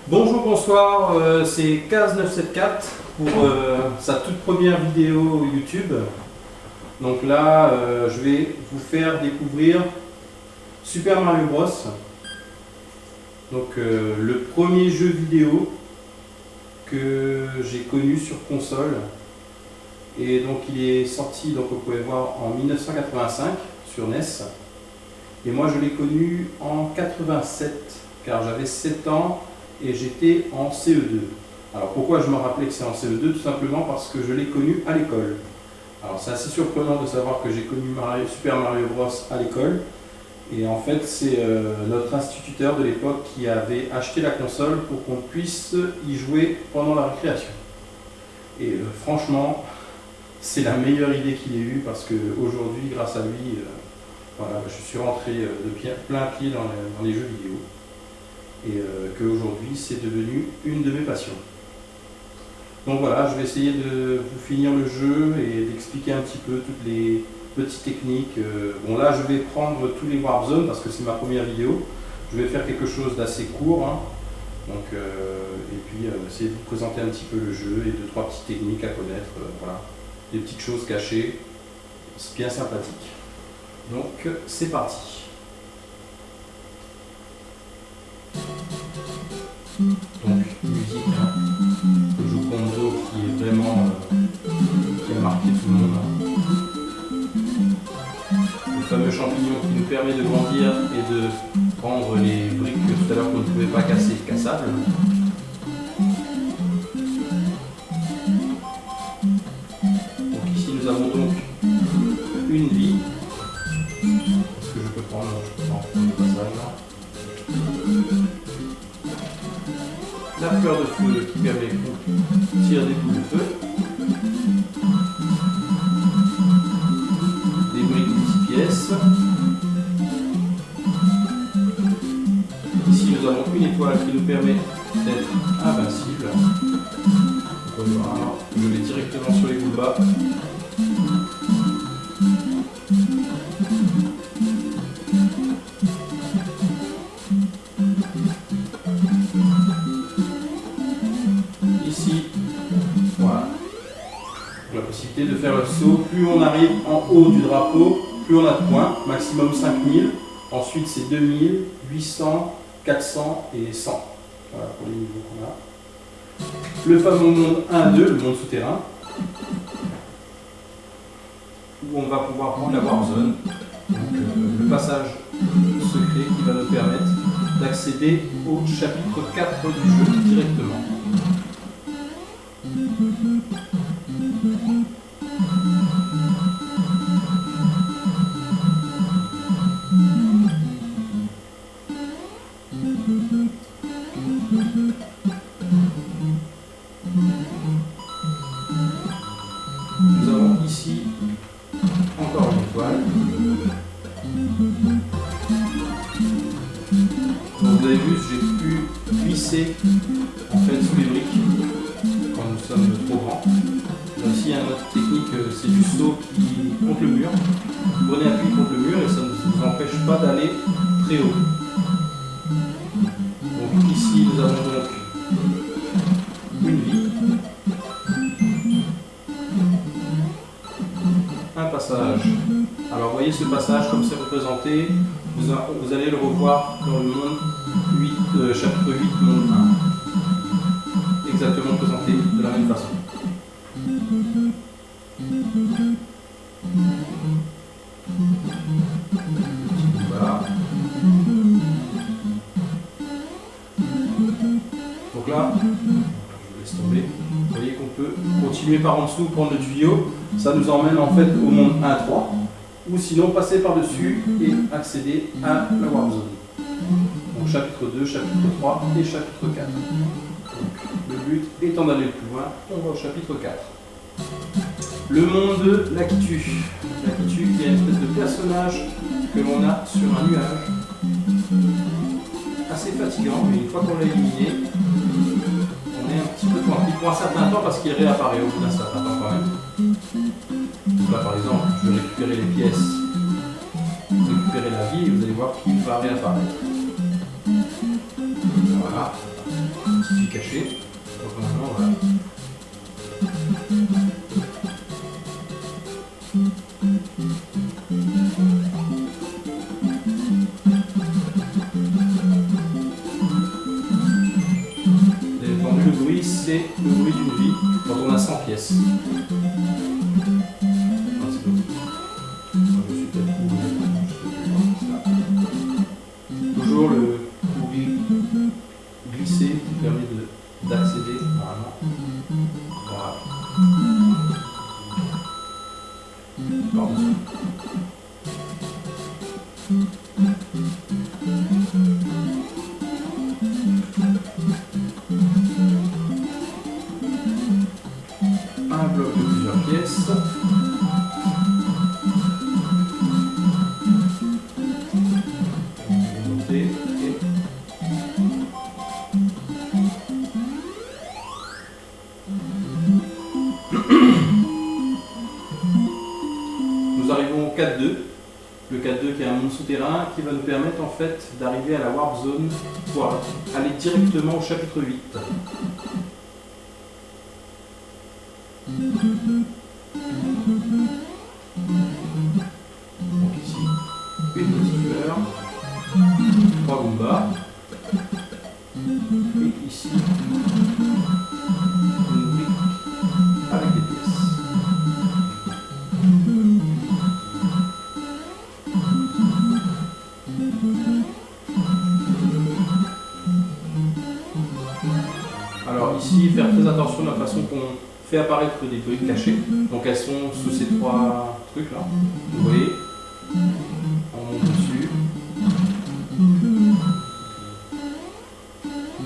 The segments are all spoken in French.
Bonjour, bonsoir, c'est Kaz974 pour sa toute première vidéo YouTube. Donc là, je vais vous faire découvrir Super Mario Bros. Donc le premier jeu vidéo que j'ai connu sur console. Et donc il est sorti, donc vous pouvez voir, en 1985 sur NES. Et moi je l'ai connu en 87, car j'avais 7 ans et j'étais en CE2. Alors pourquoi je me rappelais que c'est en CE2? Tout simplement parce que je l'ai connu à l'école. Alors c'est assez surprenant de savoir que j'ai connu Super Mario Bros à l'école. Et en fait c'est notre instituteur de l'époque qui avait acheté la console pour qu'on puisse y jouer pendant la récréation. Et franchement, c'est la meilleure idée qu'il ait eue, parce qu'aujourd'hui, grâce à lui, voilà, je suis rentré de plein pied dans les jeux vidéo. Et qu'aujourd'hui, c'est devenu une de mes passions. Donc voilà, je vais essayer de vous finir le jeu et d'expliquer un petit peu toutes les petites techniques. Bon là, je vais prendre tous les Warp Zones parce que c'est ma première vidéo. Je vais faire quelque chose d'assez court. Hein. Donc, et puis essayer de vous présenter un petit peu le jeu et 2-3 petites techniques à connaître. Voilà. Des petites choses cachées, c'est bien sympathique. Donc c'est parti. Donc musique, hein. Le jeu Gonzo qui est vraiment qui a marqué tout le monde. Hein. Le fameux champignon qui nous permet de grandir et de rendre les briques que tout à l'heure qu'on ne pouvait pas casser cassables. Nous avons donc une vie. Est-ce que je peux prendre le passage là? La fleur de feu qui permet qu'on tire des boules de feu. Des briques multi-pièces. Ici nous avons une étoile qui nous permet d'être invincible. Alors, je vais directement sur les boules bas. Ici, voilà, la possibilité de faire le saut. Plus on arrive en haut du drapeau, plus on a de points, maximum 5000. Ensuite c'est 2000, 800, 400 et 100. Voilà pour les niveaux qu'on a. Le fameux monde 1-2, le monde souterrain, où on va pouvoir prendre la Warp Zone. Donc, le passage secret qui va nous permettre d'accéder au chapitre 4 du jeu directement. Nous avons ici encore une étoile. Donc vous avez vu, j'ai pu glisser en fait sous les briques quand nous sommes trop grands. Là aussi, il y a une autre technique, c'est du saut qui contre le mur. Vous prenez appui contre le mur et ça ne vous empêche pas d'aller très haut. Donc ici, nous avons donc une vie. Un passage. Alors vous voyez ce passage comme c'est représenté, vous allez le revoir dans le monde 8, chapitre 8, monde 1. Exactement présenté de la même façon. Voilà. Donc là, je laisse tomber. Vous voyez qu'on peut continuer par en dessous, prendre le tuyau. Ça nous emmène en fait au monde 1-3. Ou sinon passer par-dessus et accéder à la Warp Zone. Donc chapitre 2, chapitre 3 et chapitre 4. Donc, le but étant d'aller plus loin, on va au chapitre 4. Le monde Lakitu. Lakitu qui est une espèce de personnage que l'on a sur un nuage. Assez fatigant, mais une fois qu'on l'a éliminé, on est un petit peu tranquille pour un certain temps parce qu'il réapparaît au bout d'un certain temps quand même. Donc là par exemple, je vais récupérer les pièces, récupérer la vie et vous allez voir qu'il va réapparaître. Voilà. petite vie cachée. Donc maintenant, voilà. Vous avez entendu le bruit, c'est le bruit d'une vie quand on a 100 pièces. Ah, c'est bon. Je suis peut-être toujours le bruit glissé qui permet d'accéder normalement. Voilà. Par-dessus. Un bloc de plusieurs pièces. Monter et nous arrivons au 4-2. Le 4-2 qui est un monde souterrain qui va nous permettre en fait d'arriver à la Warp Zone pour aller directement au chapitre 8. Donc ici, une petite fleur, 3 Goombas, et ici, une brique avec des pièces. Alors ici, faire très attention à la façon qu'on fait apparaître des briques cachées. Donc elles sont sous ces 3 trucs là. Vous voyez, on monte dessus.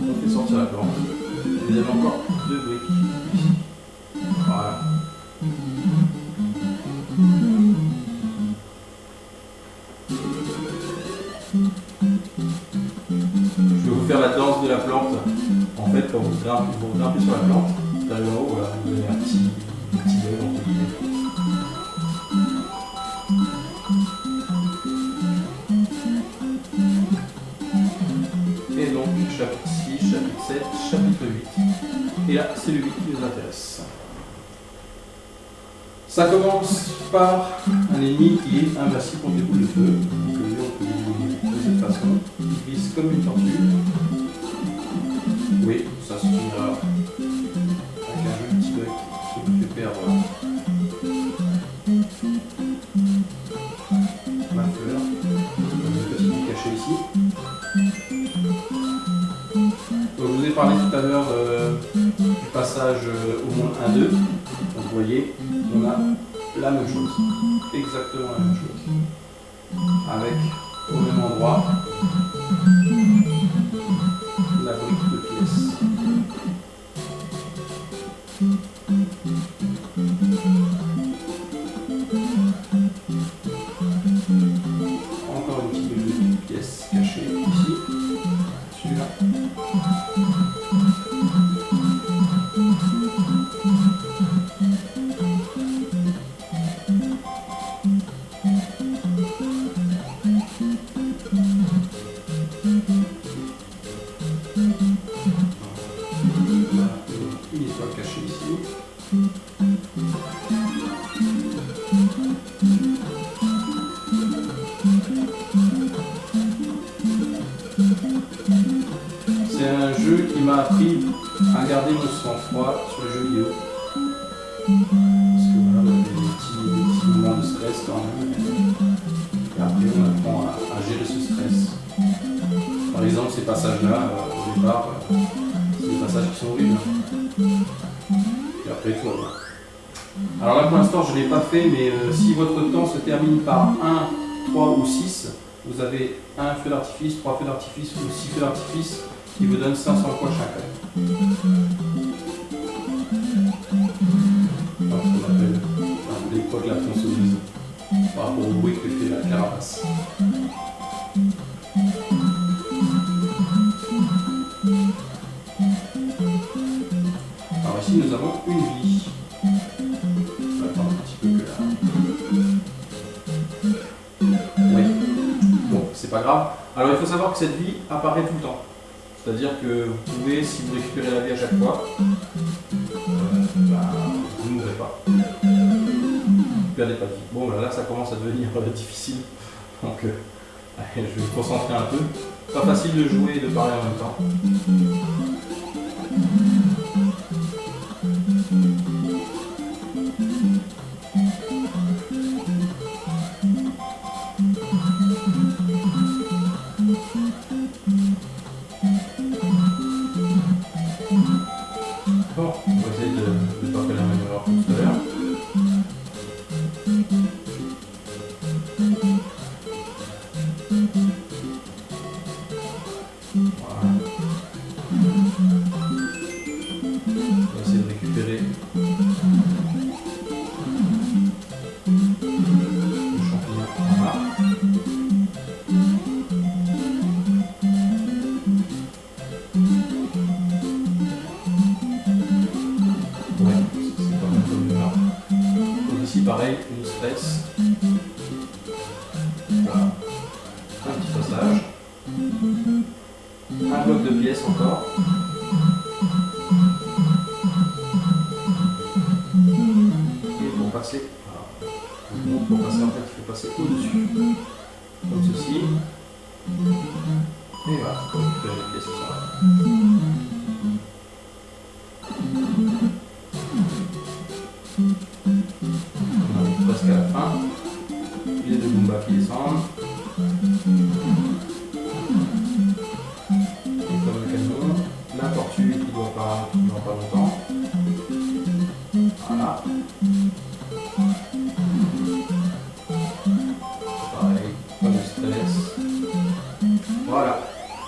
On fait sortir la plante. Vous avez encore 2 briques ici. Voilà. Je vais vous faire la danse de la plante. En fait, quand vous grimpez sur la plante, d'arriver en haut, voilà, vous avez un petit œil entre guillemets. Et donc, chapitre 6, chapitre 7, chapitre 8. Et là, c'est le 8 qui nous intéresse. Ça commence par un ennemi qui est invincible contre les boules de feu. Donc, on peut l'éliminer de cette façon. Il glisse comme une tortue. Oui, ça se finira avec un joli petit bug qui me fait perdre ma fleur. Une petite vie cachée ici. Donc, je vous ai parlé tout à l'heure du passage au monde 1-2. Donc vous voyez, on a la même chose. Exactement la même chose. Avec au même endroit la brique de pièces. Encore une petite brique de pièces cachée ici. Celui-là. Une étoile cachée ici. C'est un jeu qui m'a appris à garder mon sang-froid sur les jeux vidéo. Parce que voilà, on a des petits moments de stress quand même. Et après on apprend à gérer ce stress. Par exemple, ces passages-là, au départ, c'est des passages qui sont horribles. Et après tout va bien. Alors là pour l'instant je ne l'ai pas fait, mais si votre temps se termine par 1, 3 ou 6, vous avez un feu d'artifice, 3 feux d'artifice ou 6 feux d'artifice qui vous donnent 500 points chacun. Alors, ce qu'on appelle l'époque de la tronçonneuse par rapport au bruit que fait la carapace. Alors ici nous avons une vie. On va attendre un petit peu que là. Oui. Bon, c'est pas grave. Alors il faut savoir que cette vie apparaît tout le temps. C'est-à-dire que vous pouvez, si vous récupérez la vie à chaque fois, vous ne mourrez pas. Vous perdez pas de vie. Bon, là ça commence à devenir difficile. Donc allez, je vais me concentrer un peu. Pas facile de jouer et de parler en même temps. Bon, on va essayer de ne pas faire la même erreur que tout à l'heure. Voilà. On va essayer de récupérer le champignon. Voilà. Ouais, c'est pas mal comme là. Donc ici pareil, une stress. Voilà. Un petit passage. Un bloc de pièces encore. Et pour passer, voilà. Pour passer en fait, il faut passer au-dessus. Comme ceci. Et voilà, pour récupérer les pièces qui sont là. On arrive presque à la fin. Les deux Goombas qui descendent. Et comme le canon, la tortue qui doit pas longtemps. Voilà. Pareil, pas de stress. Voilà.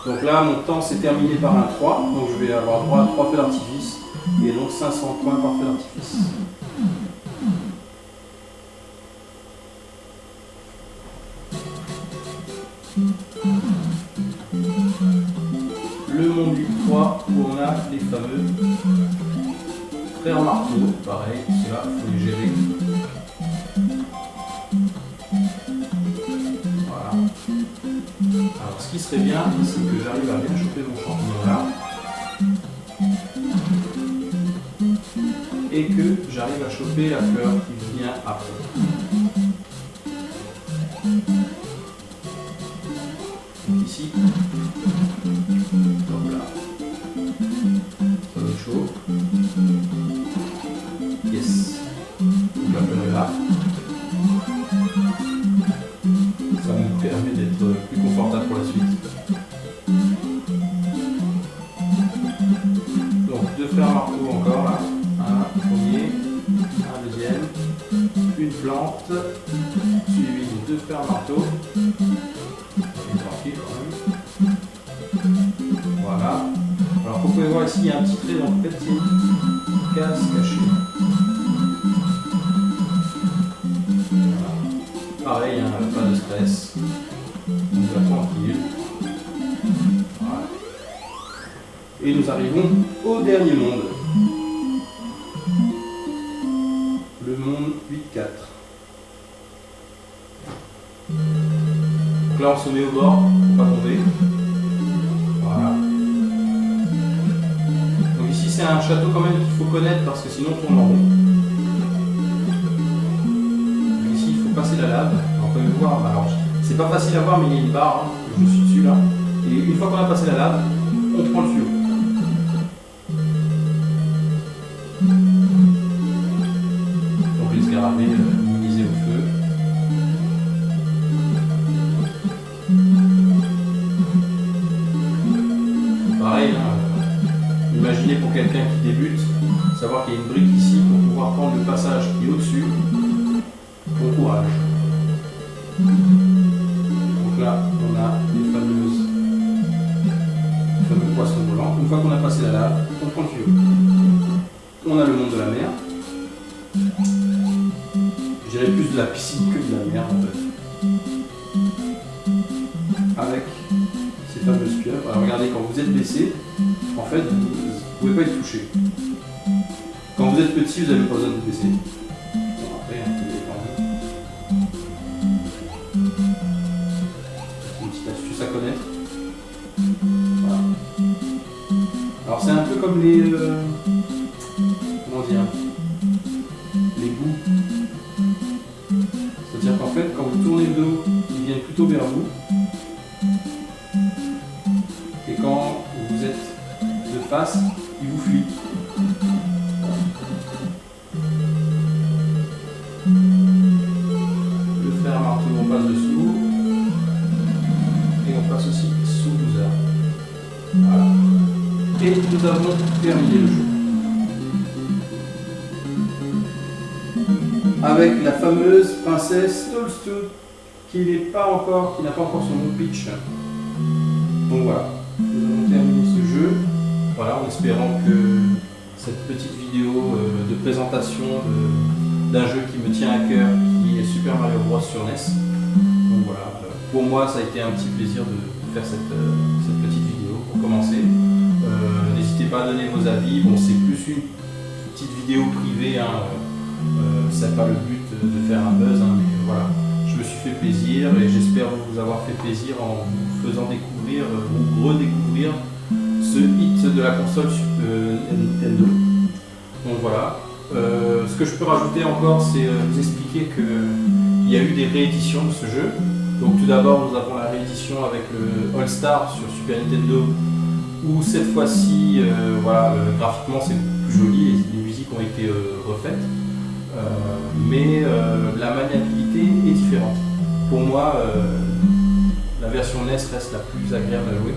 Donc là, mon temps s'est terminé par un 3. Donc je vais avoir droit à 3 feux d'artifice. Et donc 500 points par feu d'artifice. Le monde du 3 où on a les fameux frères marteaux. Pareil, ceux-là, il faut les gérer. Voilà. Alors ce qui serait bien, c'est que j'arrive à bien choper mon champignon là. Et que j'arrive à choper la fleur qui vient après. Donc ici, hop là, ça va être chaud. Yes, donc la fleur est là. Ça me permet d'être plus confortable pour la suite. Donc deux fers marteaux encore là. Un premier, un deuxième, une plante, suivi de deux fers marteaux. Tranquille quand même. Voilà. Alors vous pouvez voir ici, il y a un petit trait, donc en fait il y a une case cachée. Voilà. Pareil, hein, pas de stress. Donc là, tranquille. Voilà. Et nous arrivons au dernier monde. Le monde 8-4. Donc là on se met au bord pour pas tomber. Voilà. Donc ici c'est un château quand même qu'il faut connaître parce que sinon on tourne en rond. Donc ici il faut passer la lave. On peut le voir, alors c'est pas facile à voir mais il y a une barre, hein, je suis dessus là. Et une fois qu'on a passé la lave, on prend le tuyau. Donc les scarabées minimisés au feu. Pareil, hein, imaginez pour quelqu'un qui débute, savoir qu'il y a une brique ici pour pouvoir prendre le passage qui est au-dessus. Bon courage. Donc là, on a les fameux poissons volants. Une fois qu'on a passé la lave, on prend le tuyau. On a le monde de la mer. Je dirais plus de la piscine que de la mer en fait. Avec ces fameuses pieuvres. Alors regardez, quand vous êtes blessé, en fait, vous ne pouvez pas être touché. Quand vous êtes petit, vous n'avez pas besoin de vous blesser. Bon, après, un peu détendu. C'est une petite astuce à connaître. Voilà. c'est un peu comme les... comment dire? Les bouts. C'est-à-dire qu'en fait, quand vous tournez le dos, ils viennent plutôt vers vous. Et quand vous êtes de face, ils vous fuient. Le fer à marteau, on passe dessous. Et on passe aussi sous 12 heures. Voilà. Et nous avons terminé le jeu. Avec la fameuse princesse Toadstool qui n'a pas encore son nom Peach. Donc voilà, nous avons terminé ce jeu. Voilà, en espérant que cette petite vidéo de présentation d'un jeu qui me tient à cœur, qui est Super Mario Bros sur NES. Donc voilà, pour moi ça a été un petit plaisir de faire cette petite vidéo pour commencer. N'hésitez pas à donner vos avis. Bon, c'est plus une petite vidéo privée, hein. C'est pas le but de faire un buzz, hein, mais voilà, je me suis fait plaisir et j'espère vous avoir fait plaisir en vous faisant découvrir ou redécouvrir ce hit de la console Nintendo. Donc voilà, ce que je peux rajouter encore, c'est vous expliquer qu'il y a eu des rééditions de ce jeu. Donc tout d'abord, nous avons la réédition avec le All Star sur Super Nintendo, où cette fois-ci, voilà, graphiquement c'est plus joli, les musiques ont été refaites. Mais la maniabilité est différente. Pour moi, la version NES reste la plus agréable à jouer.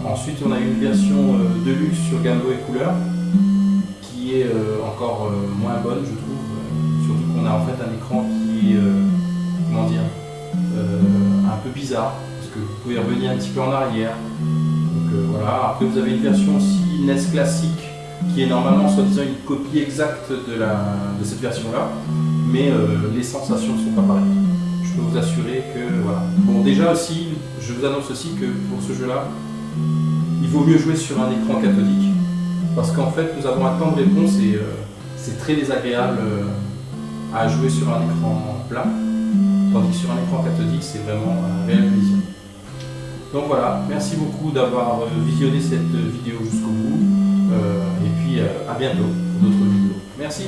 Ensuite, on a une version Deluxe sur Game Boy Color qui est encore moins bonne, je trouve. Surtout qu'on a en fait un écran qui est, comment dire, un peu bizarre, parce que vous pouvez revenir un petit peu en arrière. Donc voilà. Après, vous avez une version aussi NES classique qui est normalement soi-disant une copie exacte de cette version-là, mais les sensations ne sont pas pareilles. Je peux vous assurer que voilà. Bon, déjà aussi, je vous annonce aussi que pour ce jeu-là, il vaut mieux jouer sur un écran cathodique, parce qu'en fait, nous avons un temps de réponse et c'est très désagréable à jouer sur un écran plat, tandis que sur un écran cathodique, c'est vraiment un réel plaisir. Donc voilà, merci beaucoup d'avoir visionné cette vidéo jusqu'au bout. Et puis à bientôt pour d'autres vidéos. Merci.